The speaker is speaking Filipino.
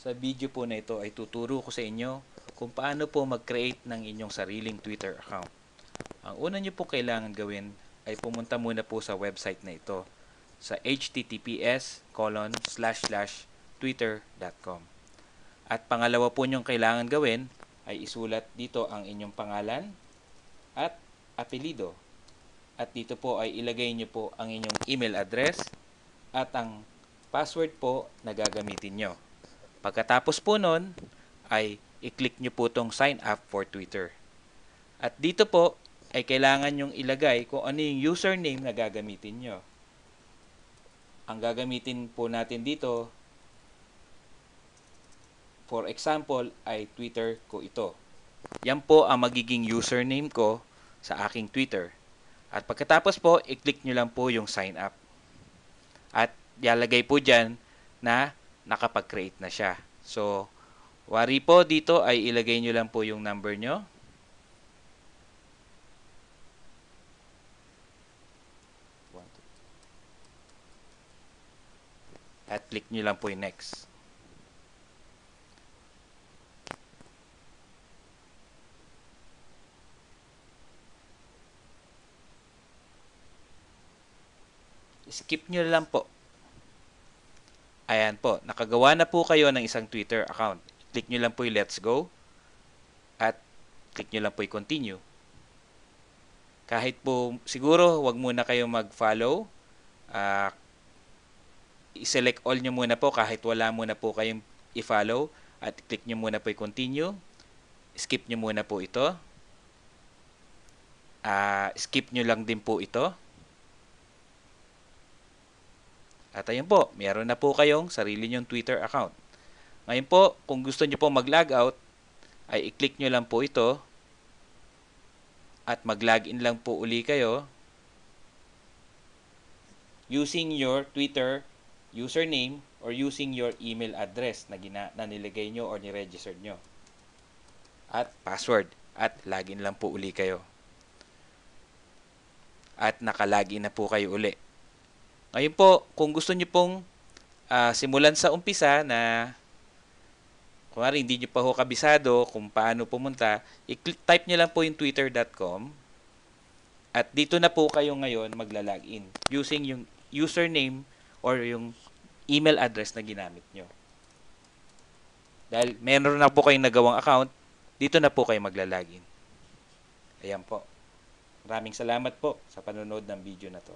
Sa video po na ito ay tuturo ko sa inyo kung paano po mag-create ng inyong sariling Twitter account. Ang una nyo po kailangan gawin ay pumunta muna po sa website na ito sa https://twitter.com. At pangalawa po nyong kailangan gawin ay isulat dito ang inyong pangalan at apelido. At dito po ay ilagay nyo po ang inyong email address at ang password po na gagamitin nyo. Pagkatapos po nun, ay i-click nyo po itong sign up for Twitter. At dito po ay kailangan nyong ilagay kung ano yung username na gagamitin nyo. Ang gagamitin po natin dito, for example, ay Twitter ko ito. Yan po ang magiging username ko sa aking Twitter. At pagkatapos po, i-click nyo lang po yung sign up. At ilalagay po dyan na nakapag-create na siya. So, wari po dito ay ilagay nyo lang po yung number nyo. At click nyo lang po yung next. Skip nyo lang po. Ayan po, nakagawa na po kayo ng isang Twitter account. Click nyo lang po yung let's go at click nyo lang po yung continue. Kahit po, siguro, wag muna kayo mag-follow. I-select all nyo muna po kahit wala muna po kayong i-follow at click nyo muna po yung continue. Skip nyo muna po ito. Skip nyo lang din po ito. At ayun po, meron na po kayong sarili nyong Twitter account. Ngayon po, kung gusto nyo po mag-log out, ay i-click nyo lang po ito at mag-login lang po uli kayo using your Twitter username or using your email address na nilagay nyo or ni-register nyo. At password. At login lang po uli kayo. At naka-login na po kayo uli. Ngayon po, kung gusto nyo pong simulan sa umpisa na kunwari hindi nyo pa ho kabisado kung paano pumunta, i-type nyo lang po yung twitter.com at dito na po kayo ngayon magla-login using yung username or yung email address na ginamit nyo. Dahil meron na po kayong nagawang account, dito na po kayo magla-login. Ayan po. Maraming salamat po sa panonood ng video na to.